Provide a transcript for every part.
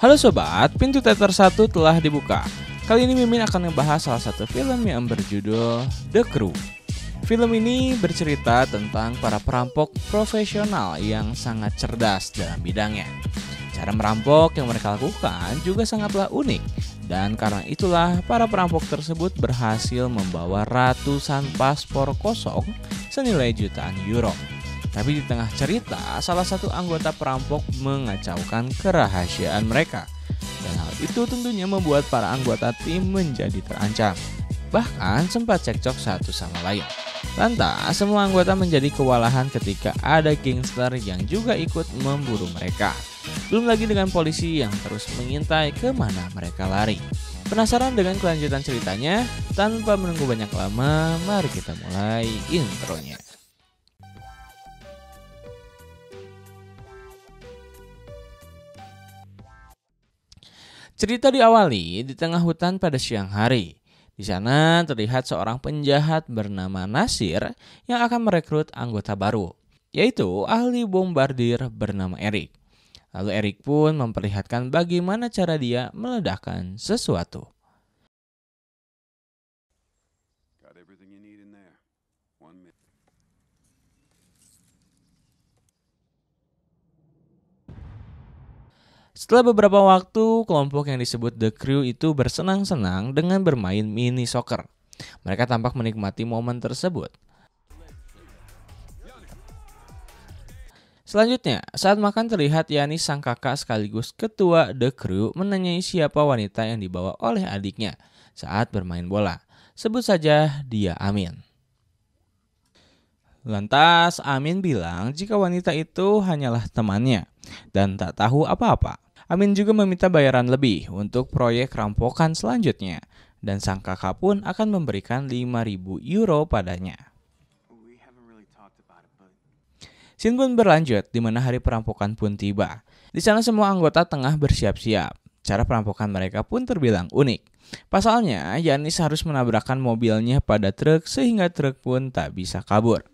Halo sobat, pintu teater 1 telah dibuka. Kali ini Mimin akan membahas salah satu film yang berjudul The Crew. Film ini bercerita tentang para perampok profesional yang sangat cerdas dalam bidangnya. Cara merampok yang mereka lakukan juga sangatlah unik, dan karena itulah para perampok tersebut berhasil membawa ratusan paspor kosong senilai jutaan euro. Tapi di tengah cerita, salah satu anggota perampok mengacaukan kerahasiaan mereka. Dan hal itu tentunya membuat para anggota tim menjadi terancam. Bahkan sempat cekcok satu sama lain. Lantas, semua anggota menjadi kewalahan ketika ada gangster yang juga ikut memburu mereka. Belum lagi dengan polisi yang terus mengintai kemana mereka lari. Penasaran dengan kelanjutan ceritanya? Tanpa menunggu banyak lama, mari kita mulai intronya. Cerita diawali di tengah hutan pada siang hari. Di sana terlihat seorang penjahat bernama Nasir yang akan merekrut anggota baru, yaitu ahli bombardir bernama Eric. Lalu Eric pun memperlihatkan bagaimana cara dia meledakkan sesuatu. Setelah beberapa waktu, kelompok yang disebut The Crew itu bersenang-senang dengan bermain mini soccer. Mereka tampak menikmati momen tersebut. Selanjutnya, saat makan terlihat Yanis sang kakak sekaligus ketua The Crew menanyai siapa wanita yang dibawa oleh adiknya saat bermain bola. Sebut saja dia Amin. Lantas Amin bilang jika wanita itu hanyalah temannya dan tak tahu apa-apa. Amin juga meminta bayaran lebih untuk proyek rampokan selanjutnya, dan sang kakak pun akan memberikan 5.000 euro padanya. Scene pun berlanjut di mana hari perampokan pun tiba. Di sana semua anggota tengah bersiap-siap. Cara perampokan mereka pun terbilang unik. Pasalnya, Yanis harus menabrakkan mobilnya pada truk sehingga truk pun tak bisa kabur.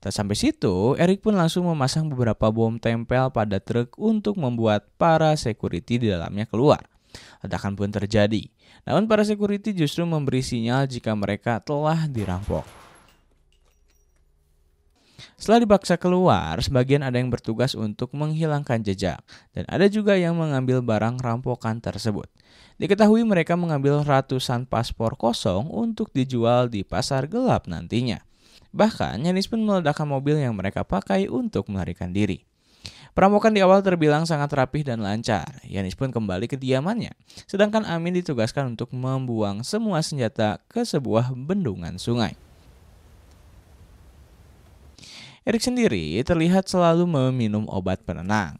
Tak sampai situ, Eric pun langsung memasang beberapa bom tempel pada truk untuk membuat para security di dalamnya keluar. Ledakan pun terjadi, namun para security justru memberi sinyal jika mereka telah dirampok. Setelah dipaksa keluar, sebagian ada yang bertugas untuk menghilangkan jejak, dan ada juga yang mengambil barang rampokan tersebut. Diketahui mereka mengambil ratusan paspor kosong untuk dijual di pasar gelap nantinya. Bahkan, Yanis pun meledakkan mobil yang mereka pakai untuk melarikan diri. Perampokan di awal terbilang sangat rapih dan lancar. Yanis pun kembali ke kediamannya, sedangkan Amin ditugaskan untuk membuang semua senjata ke sebuah bendungan sungai. Eric sendiri terlihat selalu meminum obat penenang.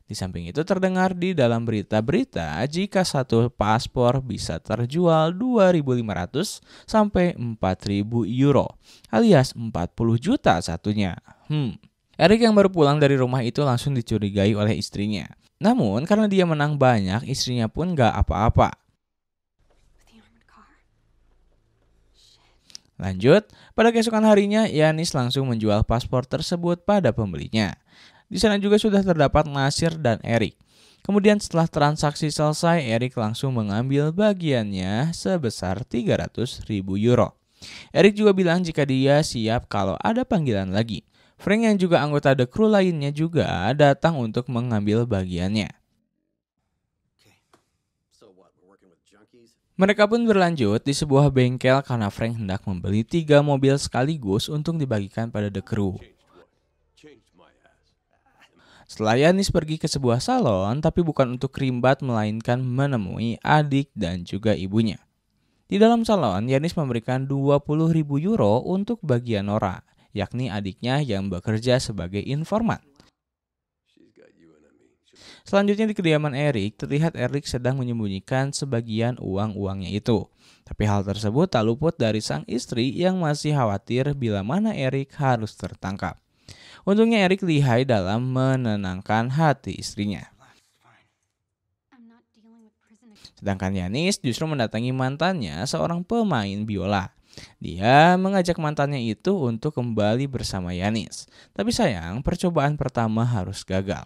Di samping itu terdengar di dalam berita-berita jika satu paspor bisa terjual 2.500 sampai 4.000 euro alias 40 juta satunya. Eric yang baru pulang dari rumah itu langsung dicurigai oleh istrinya. Namun karena dia menang banyak, istrinya pun gak apa-apa. Lanjut, pada keesokan harinya Yanis langsung menjual paspor tersebut pada pembelinya. Di sana juga sudah terdapat Nasir dan Eric. Kemudian setelah transaksi selesai, Eric langsung mengambil bagiannya sebesar 300.000 euro. Eric juga bilang jika dia siap kalau ada panggilan lagi. Frank yang juga anggota The Crew lainnya juga datang untuk mengambil bagiannya. Mereka pun berlanjut di sebuah bengkel karena Frank hendak membeli 3 mobil sekaligus untuk dibagikan pada The Crew. Setelah Yanis pergi ke sebuah salon, tapi bukan untuk rimbat melainkan menemui adik dan juga ibunya. Di dalam salon, Yanis memberikan 20.000 euro untuk bagian Nora, yakni adiknya yang bekerja sebagai informan. Selanjutnya di kediaman Eric, terlihat Eric sedang menyembunyikan sebagian uang-uangnya itu. Tapi hal tersebut tak luput dari sang istri yang masih khawatir bila mana Eric harus tertangkap. Untungnya Eric lihai dalam menenangkan hati istrinya. Sedangkan Yanis justru mendatangi mantannya, seorang pemain biola. Dia mengajak mantannya itu untuk kembali bersama Yanis. Tapi sayang, percobaan pertama harus gagal.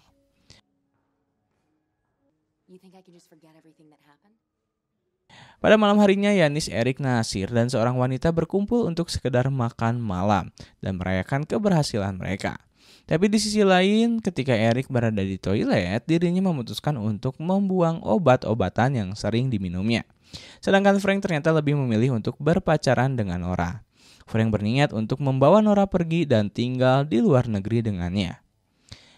Pada malam harinya, Yanis, Eric, Nasir, dan seorang wanita berkumpul untuk sekedar makan malam dan merayakan keberhasilan mereka. Tapi di sisi lain, ketika Eric berada di toilet, dirinya memutuskan untuk membuang obat-obatan yang sering diminumnya. Sedangkan Frank ternyata lebih memilih untuk berpacaran dengan Nora. Frank berniat untuk membawa Nora pergi dan tinggal di luar negeri dengannya.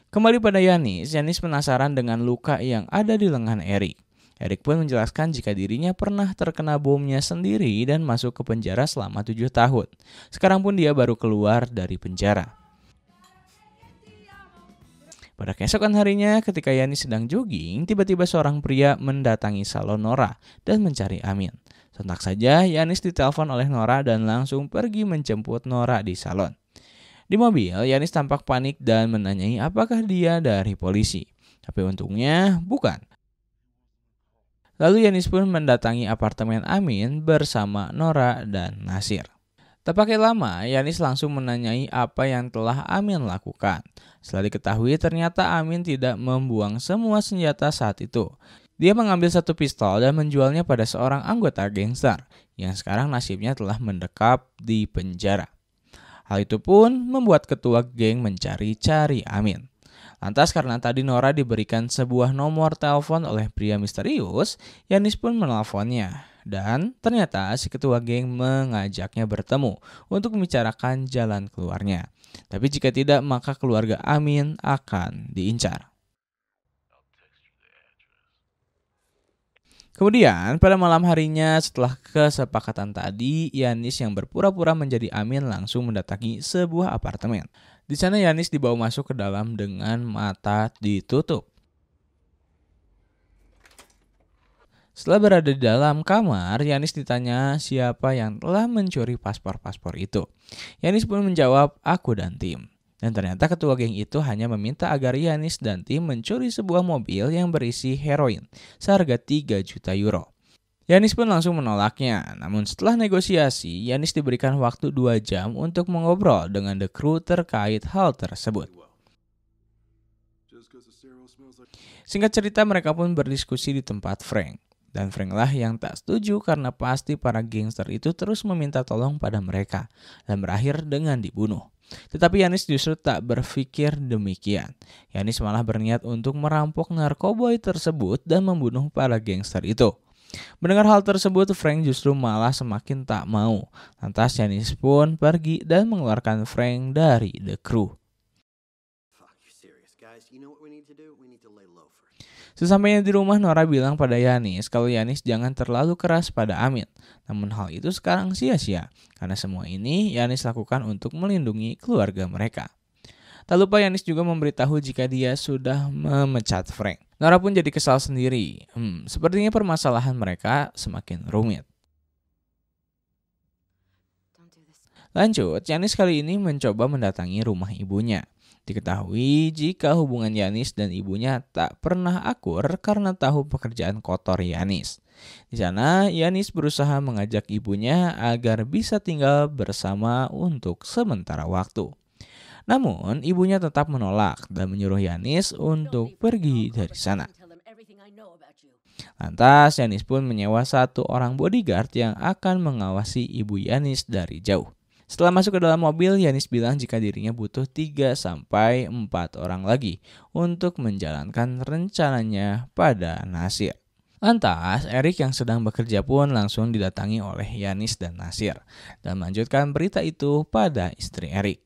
Kembali pada Yanis, Yanis penasaran dengan luka yang ada di lengan Eric. Eric pun menjelaskan jika dirinya pernah terkena bomnya sendiri dan masuk ke penjara selama 7 tahun. Sekarang pun dia baru keluar dari penjara. Pada keesokan harinya, ketika Yanis sedang jogging, tiba-tiba seorang pria mendatangi salon Nora dan mencari Amin. Sontak saja, Yanis ditelepon oleh Nora dan langsung pergi menjemput Nora di salon. Di mobil, Yanis tampak panik dan menanyai apakah dia dari polisi. Tapi untungnya bukan. Lalu Yanis pun mendatangi apartemen Amin bersama Nora dan Nasir. Tak pakai lama, Yanis langsung menanyai apa yang telah Amin lakukan. Setelah diketahui, ternyata Amin tidak membuang semua senjata saat itu. Dia mengambil satu pistol dan menjualnya pada seorang anggota gangster yang sekarang nasibnya telah mendekap di penjara. Hal itu pun membuat ketua geng mencari-cari Amin. Lantas karena tadi Nora diberikan sebuah nomor telepon oleh pria misterius, Yanis pun menelponnya. Dan ternyata si ketua geng mengajaknya bertemu untuk membicarakan jalan keluarnya. Tapi jika tidak, maka keluarga Amin akan diincar. Kemudian pada malam harinya setelah kesepakatan tadi, Yanis yang berpura-pura menjadi Amin langsung mendatangi sebuah apartemen. Di sana Yanis dibawa masuk ke dalam dengan mata ditutup. Setelah berada di dalam kamar, Yanis ditanya siapa yang telah mencuri paspor-paspor itu. Yanis pun menjawab, aku dan tim. Dan ternyata ketua geng itu hanya meminta agar Yanis dan tim mencuri sebuah mobil yang berisi heroin seharga 3 juta euro. Yanis pun langsung menolaknya, namun setelah negosiasi, Yanis diberikan waktu 2 jam untuk mengobrol dengan The Crew terkait hal tersebut. Singkat cerita, mereka pun berdiskusi di tempat Frank. Dan Frank lah yang tak setuju karena pasti para gangster itu terus meminta tolong pada mereka dan berakhir dengan dibunuh. Tetapi Yanis justru tak berpikir demikian. Yanis malah berniat untuk merampok narkoboy tersebut dan membunuh para gangster itu. Mendengar hal tersebut, Frank justru malah semakin tak mau. Lantas Yanis pun pergi dan mengeluarkan Frank dari The Crew. Sesampainya di rumah, Nora bilang pada Yanis kalau Yanis jangan terlalu keras pada Amin. Namun hal itu sekarang sia-sia, karena semua ini Yanis lakukan untuk melindungi keluarga mereka. Tak lupa Yanis juga memberitahu jika dia sudah memecat Frank. Nora pun jadi kesal sendiri. Sepertinya permasalahan mereka semakin rumit. Lanjut, Yanis kali ini mencoba mendatangi rumah ibunya. Diketahui jika hubungan Yanis dan ibunya tak pernah akur karena tahu pekerjaan kotor Yanis. Di sana, Yanis berusaha mengajak ibunya agar bisa tinggal bersama untuk sementara waktu. Namun, ibunya tetap menolak dan menyuruh Yanis untuk pergi dari sana. Lantas, Yanis pun menyewa satu orang bodyguard yang akan mengawasi ibu Yanis dari jauh. Setelah masuk ke dalam mobil, Yanis bilang jika dirinya butuh 3-4 orang lagi untuk menjalankan rencananya pada Nasir. Lantas, Eric yang sedang bekerja pun langsung didatangi oleh Yanis dan Nasir dan melanjutkan berita itu pada istri Eric.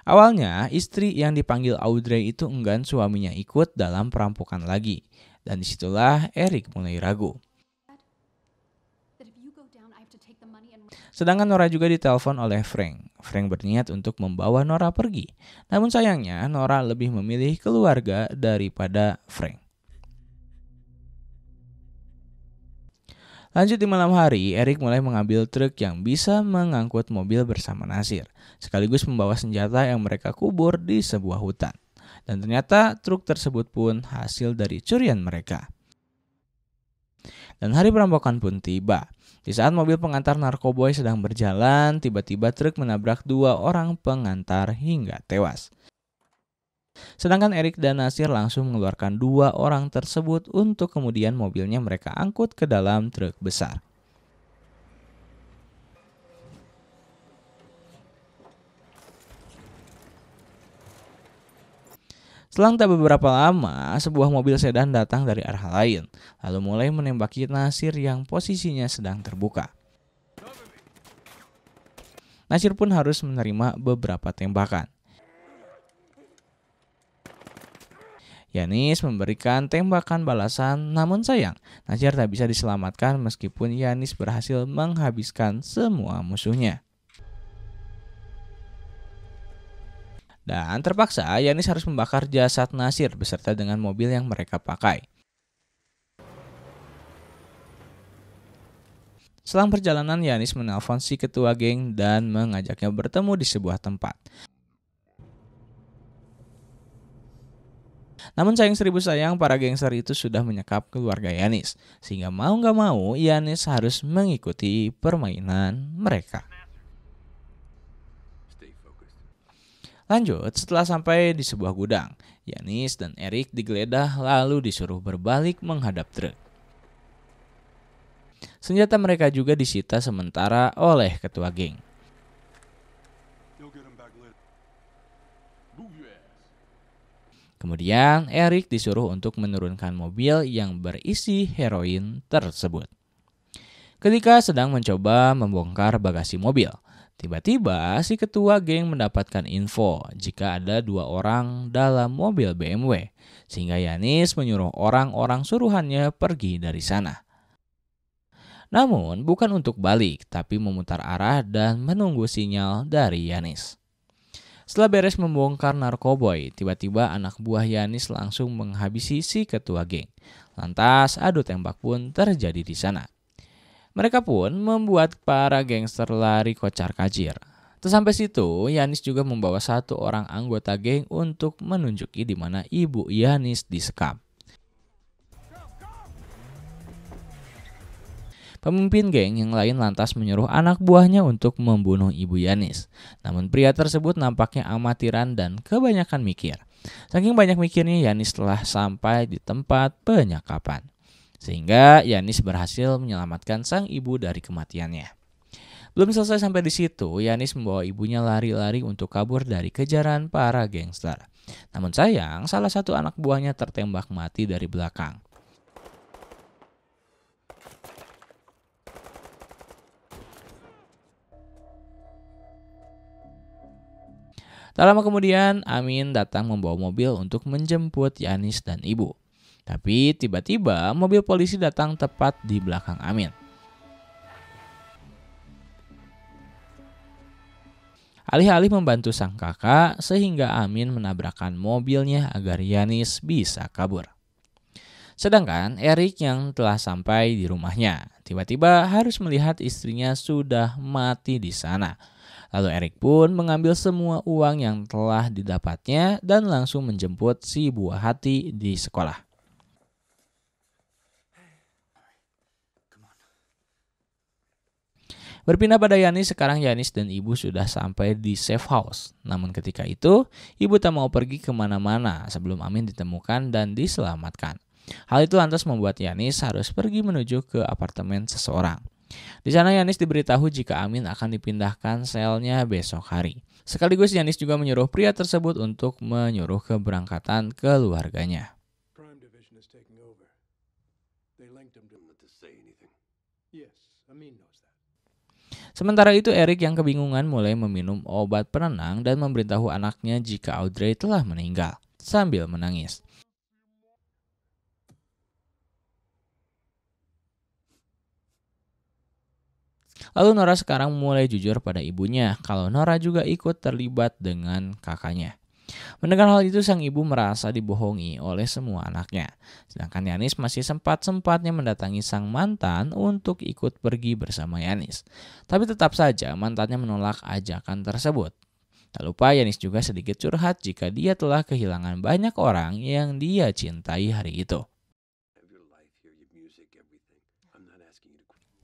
Awalnya, istri yang dipanggil Audrey itu enggan suaminya ikut dalam perampokan lagi. Dan disitulah Eric mulai ragu. Sedangkan Nora juga ditelepon oleh Frank. Frank berniat untuk membawa Nora pergi. Namun sayangnya, Nora lebih memilih keluarga daripada Frank. Lanjut di malam hari, Eric mulai mengambil truk yang bisa mengangkut mobil bersama Nasir, sekaligus membawa senjata yang mereka kubur di sebuah hutan. Dan ternyata truk tersebut pun hasil dari curian mereka. Dan hari perampokan pun tiba. Di saat mobil pengantar narkoboy sedang berjalan, tiba-tiba truk menabrak 2 orang pengantar hingga tewas. Sedangkan Erik dan Nasir langsung mengeluarkan dua orang tersebut untuk kemudian mobilnya mereka angkut ke dalam truk besar. Selang tak beberapa lama, sebuah mobil sedan datang dari arah lain, lalu mulai menembaki Nasir yang posisinya sedang terbuka. Nasir pun harus menerima beberapa tembakan. Yanis memberikan tembakan balasan, namun sayang, Nasir tak bisa diselamatkan meskipun Yanis berhasil menghabiskan semua musuhnya. Dan terpaksa Yanis harus membakar jasad Nasir beserta dengan mobil yang mereka pakai. Selang perjalanan, Yanis menelpon si ketua geng dan mengajaknya bertemu di sebuah tempat. Namun sayang seribu sayang, para gangster itu sudah menyekap keluarga Yanis, sehingga mau gak mau Yanis harus mengikuti permainan mereka. Lanjut, setelah sampai di sebuah gudang, Yanis dan Erik digeledah lalu disuruh berbalik menghadap truk. Senjata mereka juga disita sementara oleh ketua geng. Kemudian Erik disuruh untuk menurunkan mobil yang berisi heroin tersebut. Ketika sedang mencoba membongkar bagasi mobil, tiba-tiba si ketua geng mendapatkan info jika ada dua orang dalam mobil BMW, sehingga Yanis menyuruh orang-orang suruhannya pergi dari sana. Namun bukan untuk balik, tapi memutar arah dan menunggu sinyal dari Yanis. Setelah beres membongkar narkoboy, tiba-tiba anak buah Yanis langsung menghabisi si ketua geng. Lantas adu tembak pun terjadi di sana. Mereka pun membuat para gangster lari kocar-kacir. Sampai situ, Yanis juga membawa satu orang anggota geng untuk menunjuki di mana ibu Yanis disekap. Pemimpin geng yang lain lantas menyuruh anak buahnya untuk membunuh ibu Yanis. Namun pria tersebut nampaknya amatiran dan kebanyakan mikir. Saking banyak mikirnya, Yanis telah sampai di tempat penyekapan. Sehingga Yanis berhasil menyelamatkan sang ibu dari kematiannya. Belum selesai sampai di situ, Yanis membawa ibunya lari-lari untuk kabur dari kejaran para gangster. Namun sayang, salah satu anak buahnya tertembak mati dari belakang. Tak lama kemudian, Amin datang membawa mobil untuk menjemput Yanis dan ibu. Tapi tiba-tiba mobil polisi datang tepat di belakang Amin. Alih-alih membantu sang kakak, sehingga Amin menabrakkan mobilnya agar Yanis bisa kabur. Sedangkan Erik yang telah sampai di rumahnya, tiba-tiba harus melihat istrinya sudah mati di sana. Lalu Erik pun mengambil semua uang yang telah didapatnya dan langsung menjemput si buah hati di sekolah. Berpindah pada Yanis, sekarang Yanis dan ibu sudah sampai di safe house. Namun ketika itu, ibu tak mau pergi kemana-mana sebelum Amin ditemukan dan diselamatkan. Hal itu lantas membuat Yanis harus pergi menuju ke apartemen seseorang. Di sana Yanis diberitahu jika Amin akan dipindahkan selnya besok hari. Sekaligus Yanis juga menyuruh pria tersebut untuk menyuruh keberangkatan keluarganya. Sementara itu Erik yang kebingungan mulai meminum obat penenang dan memberitahu anaknya jika Audrey telah meninggal sambil menangis. Lalu Nora sekarang mulai jujur pada ibunya kalau Nora juga ikut terlibat dengan kakaknya. Mendengar hal itu, sang ibu merasa dibohongi oleh semua anaknya. Sedangkan Yanis masih sempat-sempatnya mendatangi sang mantan untuk ikut pergi bersama Yanis. Tapi tetap saja mantannya menolak ajakan tersebut. Tak lupa Yanis juga sedikit curhat jika dia telah kehilangan banyak orang yang dia cintai hari itu.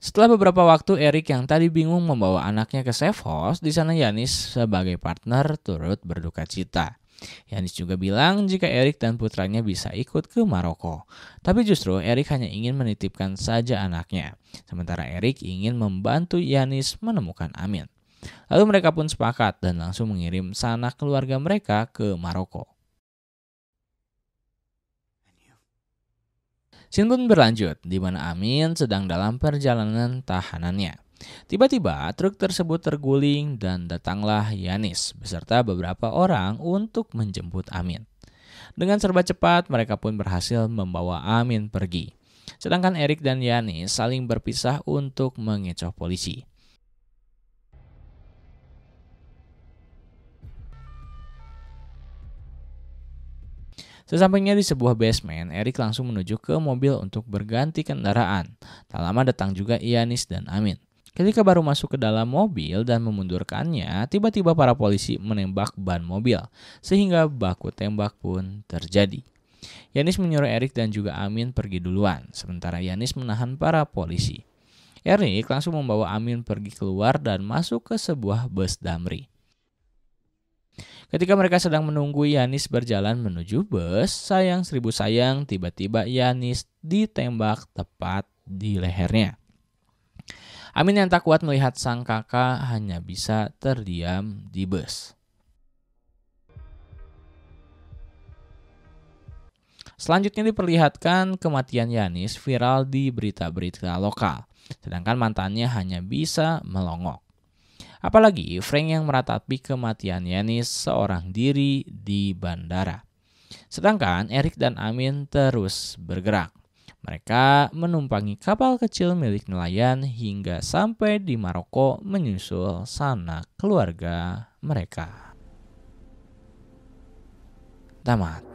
Setelah beberapa waktu, Erik yang tadi bingung membawa anaknya ke safe house, di sana Yanis sebagai partner turut berduka cita. Yanis juga bilang jika Erik dan putranya bisa ikut ke Maroko. Tapi justru Erik hanya ingin menitipkan saja anaknya. Sementara Erik ingin membantu Yanis menemukan Amin. Lalu mereka pun sepakat dan langsung mengirim sanak keluarga mereka ke Maroko. Scene pun berlanjut, di mana Amin sedang dalam perjalanan tahanannya. Tiba-tiba truk tersebut terguling dan datanglah Yanis beserta beberapa orang untuk menjemput Amin. Dengan serba cepat mereka pun berhasil membawa Amin pergi. Sedangkan Erik dan Yanis saling berpisah untuk mengecoh polisi. Sesampainya di sebuah basement, Erik langsung menuju ke mobil untuk berganti kendaraan. Tak lama datang juga Yanis dan Amin. Ketika baru masuk ke dalam mobil dan memundurkannya, tiba-tiba para polisi menembak ban mobil, sehingga baku tembak pun terjadi. Yanis menyuruh Erik dan juga Amin pergi duluan, sementara Yanis menahan para polisi. Erik langsung membawa Amin pergi keluar dan masuk ke sebuah bus damri. Ketika mereka sedang menunggu Yanis berjalan menuju bus, sayang seribu sayang, tiba-tiba Yanis ditembak tepat di lehernya. Amin yang tak kuat melihat sang kakak hanya bisa terdiam di bus. Selanjutnya diperlihatkan kematian Yanis viral di berita-berita lokal, sedangkan mantannya hanya bisa melongok. Apalagi Frank yang meratapi kematian Yanis seorang diri di bandara. Sedangkan Erik dan Amin terus bergerak. Mereka menumpangi kapal kecil milik nelayan hingga sampai di Maroko menyusul sanak keluarga mereka. Tamat.